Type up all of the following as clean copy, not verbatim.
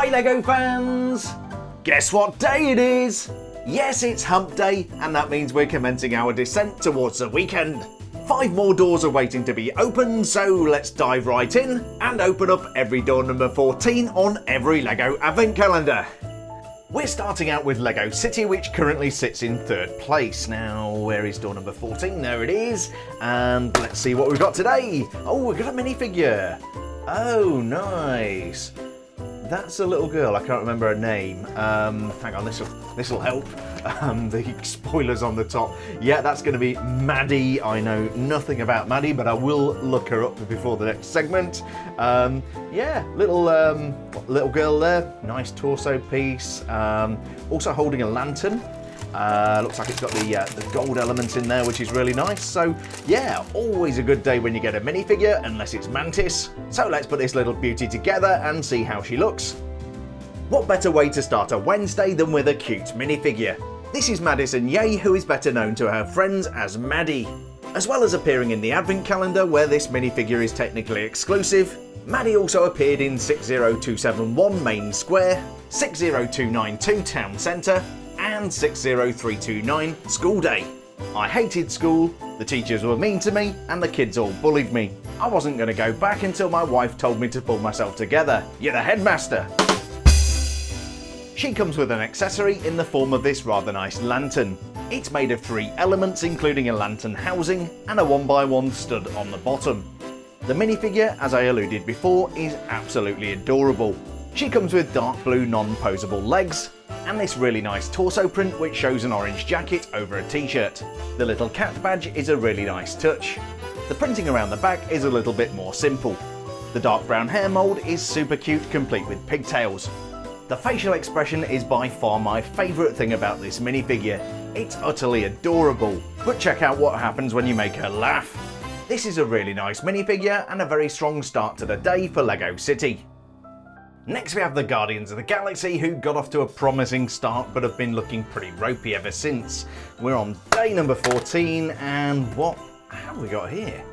Hi Lego fans! Guess what day it is? Yes, it's hump day, and that means we're commencing our descent towards the weekend. 5 more doors are waiting to be opened, so let's dive right in and open up every door number 14 on every Lego advent calendar. We're starting out with Lego City, which currently sits in 3rd place. Now, where is door number 14? There it is. And let's see what we've got today. Oh, we've got a minifigure. Oh, nice. That's a little girl. I can't remember her name. Hang on, this'll help. The spoilers on the top. Yeah, that's going to be Maddie. I know nothing about Maddie, but I will look her up before the next segment. Yeah, little girl there. Nice torso piece. Also holding a lantern. Looks like it's got the gold element in there, which is really nice. So yeah, always a good day when you get a minifigure, unless it's Mantis. So let's put this little beauty together and see how she looks. What better way to start a Wednesday than with a cute minifigure? This is Madison Yeh, who is better known to her friends as Maddie. As well as appearing in the advent calendar, where this minifigure is technically exclusive, Maddie also appeared in 60271 Main Square, 60292 Town Centre, and 60329 School Day. I hated school, the teachers were mean to me, and the kids all bullied me. I wasn't going to go back until my wife told me to pull myself together. You're the headmaster. She comes with an accessory in the form of this rather nice lantern. It's made of 3 elements, including a lantern housing and a 1x1 stud on the bottom. The minifigure, as I alluded before, is absolutely adorable. She comes with dark blue non-posable legs, and this really nice torso print which shows an orange jacket over a t-shirt. The little cat badge is a really nice touch. The printing around the back is a little bit more simple. The dark brown hair mould is super cute, complete with pigtails. The facial expression is by far my favourite thing about this minifigure. It's utterly adorable. But check out what happens when you make her laugh. This is a really nice minifigure and a very strong start to the day for Lego City. Next we have the Guardians of the Galaxy, who got off to a promising start but have been looking pretty ropey ever since. We're on day number 14, and what have we got here?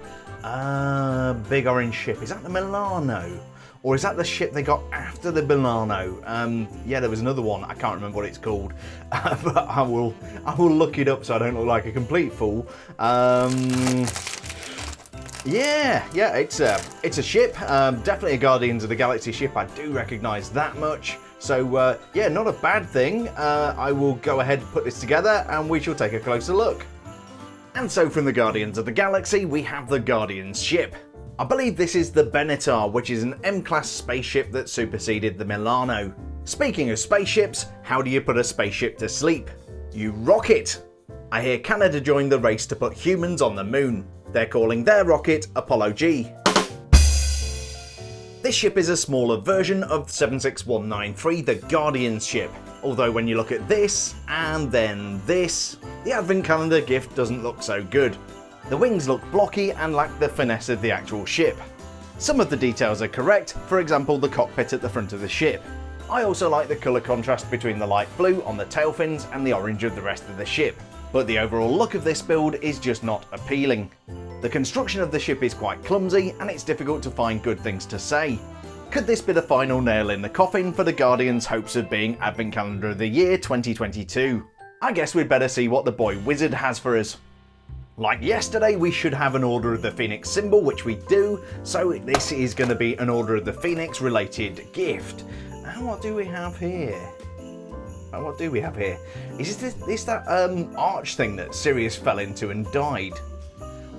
Big orange ship. Is that the Milano? Or is that the ship they got after the Milano? Yeah, there was another one. I can't remember what it's called, but I will look it up so I don't look like a complete fool. Yeah, it's a ship. Definitely a Guardians of the Galaxy ship. I do recognise that much. So yeah, not a bad thing. I will go ahead and put this together, and we shall take a closer look. And so from the Guardians of the Galaxy, we have the Guardians ship. I believe this is the Benatar, which is an M-class spaceship that superseded the Milano. Speaking of spaceships, how do you put a spaceship to sleep? You rock it! I hear Canada joined the race to put humans on the moon. They're calling their rocket Apollo G. This ship is a smaller version of 76193, the Guardians ship. Although when you look at this, and then this, the advent calendar gift doesn't look so good. The wings look blocky and lack the finesse of the actual ship. Some of the details are correct, for example the cockpit at the front of the ship. I also like the colour contrast between the light blue on the tail fins and the orange of the rest of the ship. But the overall look of this build is just not appealing. The construction of the ship is quite clumsy, and it's difficult to find good things to say. Could this be the final nail in the coffin for the Guardians' hopes of being Advent Calendar of the Year 2022? I guess we'd better see what the boy wizard has for us. Like yesterday, we should have an Order of the Phoenix symbol, which we do, so this is going to be an Order of the Phoenix related gift. And what do we have here? What do we have here? Is that arch thing that Sirius fell into and died?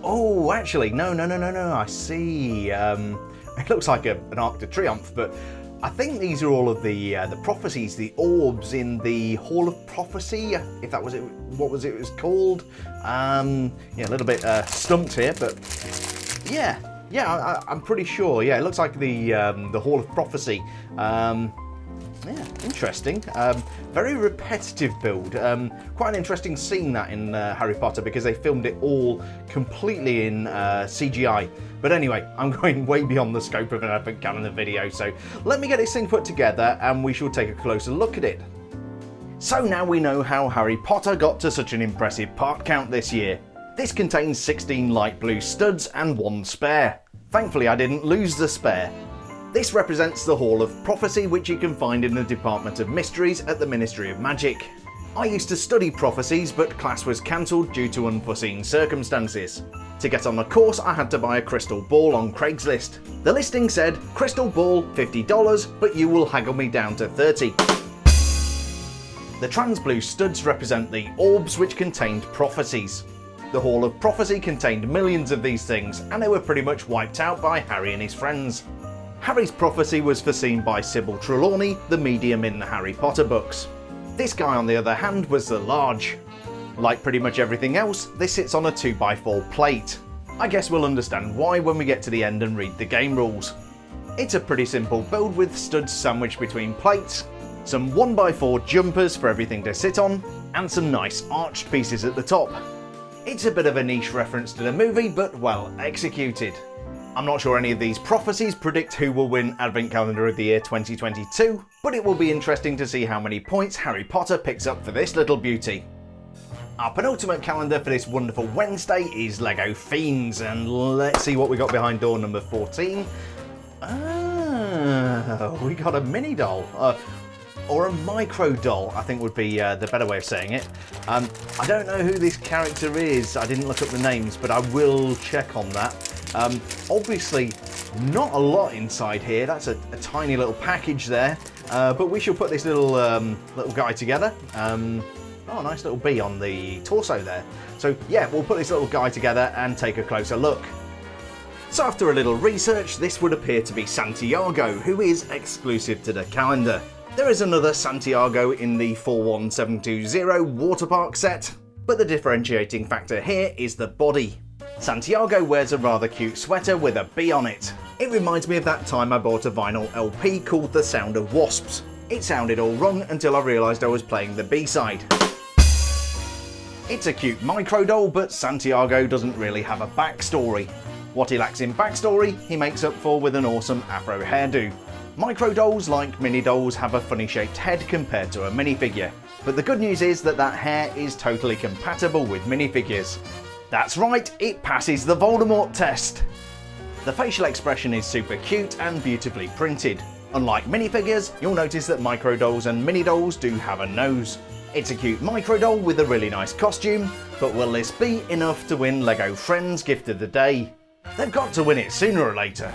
Oh, actually, no, I see. It looks like an Arc de Triomphe, but I think these are all of the prophecies, the orbs in the Hall of Prophecy, if that was it, what was it was called. Yeah, a little bit stumped here, but yeah, I'm pretty sure. Yeah, it looks like the Hall of Prophecy. Yeah, interesting. Very repetitive build. Quite an interesting scene that in Harry Potter, because they filmed it all completely in CGI. But anyway, I'm going way beyond the scope of an Advent Calendar video, so let me get this thing put together and we shall take a closer look at it. So now we know how Harry Potter got to such an impressive part count this year. This contains 16 light blue studs and 1 spare. Thankfully I didn't lose the spare. This represents the Hall of Prophecy, which you can find in the Department of Mysteries at the Ministry of Magic. I used to study prophecies, but class was cancelled due to unforeseen circumstances. To get on the course, I had to buy a crystal ball on Craigslist. The listing said, crystal ball $50, but you will haggle me down to $30. The trans blue studs represent the orbs which contained prophecies. The Hall of Prophecy contained millions of these things, and they were pretty much wiped out by Harry and his friends. Harry's prophecy was foreseen by Sybil Trelawney, the medium in the Harry Potter books. This guy, on the other hand, was the large. Like pretty much everything else, this sits on a 2x4 plate. I guess we'll understand why when we get to the end and read the game rules. It's a pretty simple build with studs sandwiched between plates, some 1x4 jumpers for everything to sit on, and some nice arched pieces at the top. It's a bit of a niche reference to the movie, but well executed. I'm not sure any of these prophecies predict who will win Advent Calendar of the Year 2022, but it will be interesting to see how many points Harry Potter picks up for this little beauty. Our penultimate calendar for this wonderful Wednesday is Lego Fiends, and let's see what we got behind door number 14. We got a mini doll. Or a micro doll, I think would be the better way of saying it. I don't know who this character is, I didn't look up the names, but I will check on that. Obviously, not a lot inside here, that's a tiny little package there, but we shall put this little guy together. Oh, nice little bee on the torso there. So yeah, we'll put this little guy together and take a closer look. So after a little research, this would appear to be Santiago, who is exclusive to the calendar. There is another Santiago in the 41720 water park set, but the differentiating factor here is the body. Santiago wears a rather cute sweater with a bee on it. It reminds me of that time I bought a vinyl LP called The Sound of Wasps. It sounded all wrong until I realised I was playing the B-side. It's a cute micro doll, but Santiago doesn't really have a backstory. What he lacks in backstory, he makes up for with an awesome afro hairdo. Micro dolls, like mini dolls, have a funny shaped head compared to a minifigure, but the good news is that that hair is totally compatible with minifigures. That's right, it passes the Voldemort test! The facial expression is super cute and beautifully printed. Unlike minifigures, you'll notice that micro dolls and mini dolls do have a nose. It's a cute micro doll with a really nice costume, but will this be enough to win LEGO Friends Gift of the Day? They've got to win it sooner or later.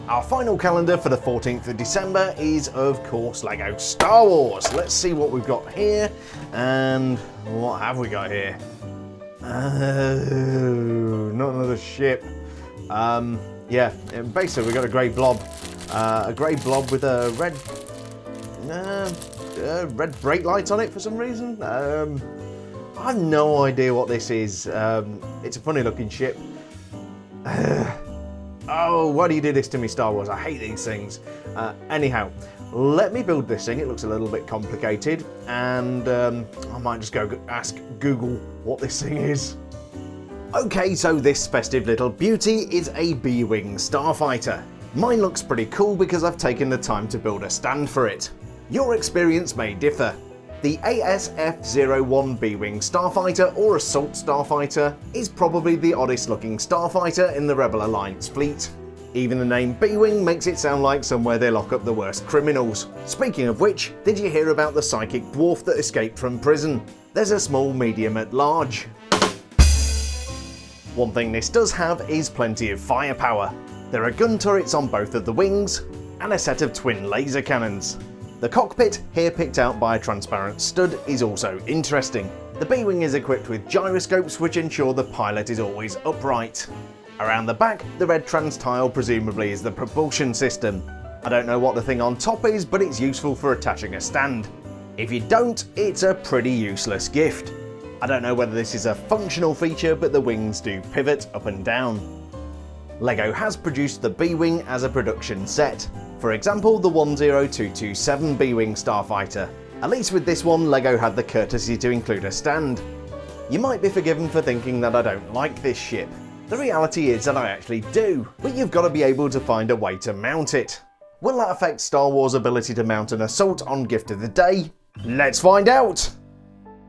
Our final calendar for the 14th of December is, of course, LEGO Star Wars. Let's see what we've got here, and what have we got here? Oh, not another ship. Yeah, basically we've got a grey blob. A grey blob with a red brake light on it for some reason. I have no idea what this is. It's a funny looking ship. Oh, why do you do this to me, Star Wars? I hate these things. Anyhow, let me build this thing. It looks a little bit complicated, and I might just go ask Google what this thing is. Okay, so this festive little beauty is a B-Wing starfighter. Mine looks pretty cool because I've taken the time to build a stand for it. Your experience may differ. The ASF-01 B-Wing starfighter, or Assault Starfighter, is probably the oddest looking starfighter in the Rebel Alliance fleet. Even the name B-Wing makes it sound like somewhere they lock up the worst criminals. Speaking of which, did you hear about the psychic dwarf that escaped from prison? There's a small medium at large. One thing this does have is plenty of firepower. There are gun turrets on both of the wings, and a set of twin laser cannons. The cockpit, here picked out by a transparent stud, is also interesting. The B-Wing is equipped with gyroscopes which ensure the pilot is always upright. Around the back, the red trans tile presumably is the propulsion system. I don't know what the thing on top is, but it's useful for attaching a stand. If you don't, it's a pretty useless gift. I don't know whether this is a functional feature, but the wings do pivot up and down. LEGO has produced the B-Wing as a production set. For example, the 10227 B-Wing starfighter. At least with this one, LEGO had the courtesy to include a stand. You might be forgiven for thinking that I don't like this ship. The reality is that I actually do, but you've got to be able to find a way to mount it. Will that affect Star Wars' ability to mount an assault on Gift of the Day? Let's find out!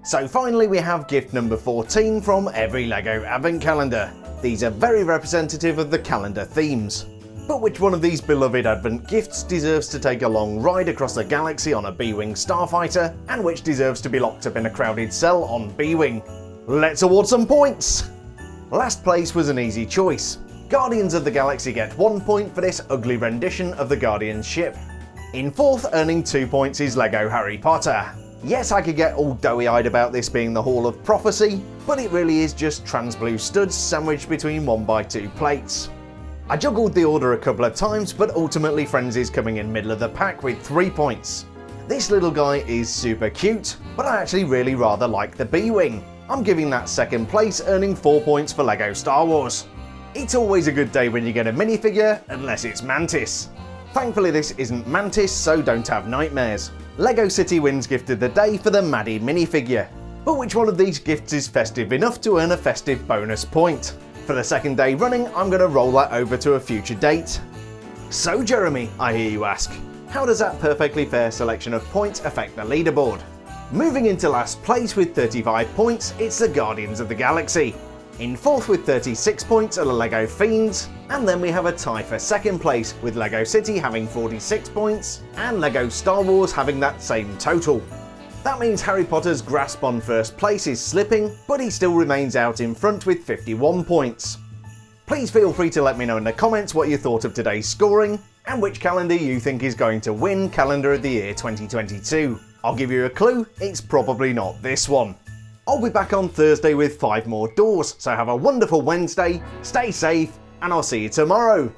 So finally we have gift number 14 from every LEGO Advent Calendar. These are very representative of the calendar themes. But which one of these beloved Advent gifts deserves to take a long ride across the galaxy on a B-Wing starfighter, and which deserves to be locked up in a crowded cell on B-Wing? Let's award some points! Last place was an easy choice. Guardians of the Galaxy get 1 point for this ugly rendition of the Guardians ship. In fourth, earning 2 points, is LEGO Harry Potter. Yes, I could get all doughy-eyed about this being the Hall of Prophecy, but it really is just trans blue studs sandwiched between 1x2 plates. I juggled the order a couple of times, but ultimately Frenzy's coming in middle of the pack with 3 points. This little guy is super cute, but I actually really rather like the B-Wing. I'm giving that second place, earning 4 points for LEGO Star Wars. It's always a good day when you get a minifigure, unless it's Mantis. Thankfully this isn't Mantis, so don't have nightmares. LEGO City wins Gift of the Day for the Maddie minifigure. But which one of these gifts is festive enough to earn a festive bonus point? For the second day running, I'm going to roll that over to a future date. So Jeremy, I hear you ask, how does that perfectly fair selection of points affect the leaderboard? Moving into last place with 35 points, it's the Guardians of the Galaxy. In fourth with 36 points are the LEGO Fiends, and then we have a tie for second place with LEGO City having 46 points, and LEGO Star Wars having that same total. That means Harry Potter's grasp on first place is slipping, but he still remains out in front with 51 points. Please feel free to let me know in the comments what you thought of today's scoring, and which calendar you think is going to win Calendar of the Year 2022. I'll give you a clue, it's probably not this one. I'll be back on Thursday with 5 more doors, so have a wonderful Wednesday, stay safe, and I'll see you tomorrow.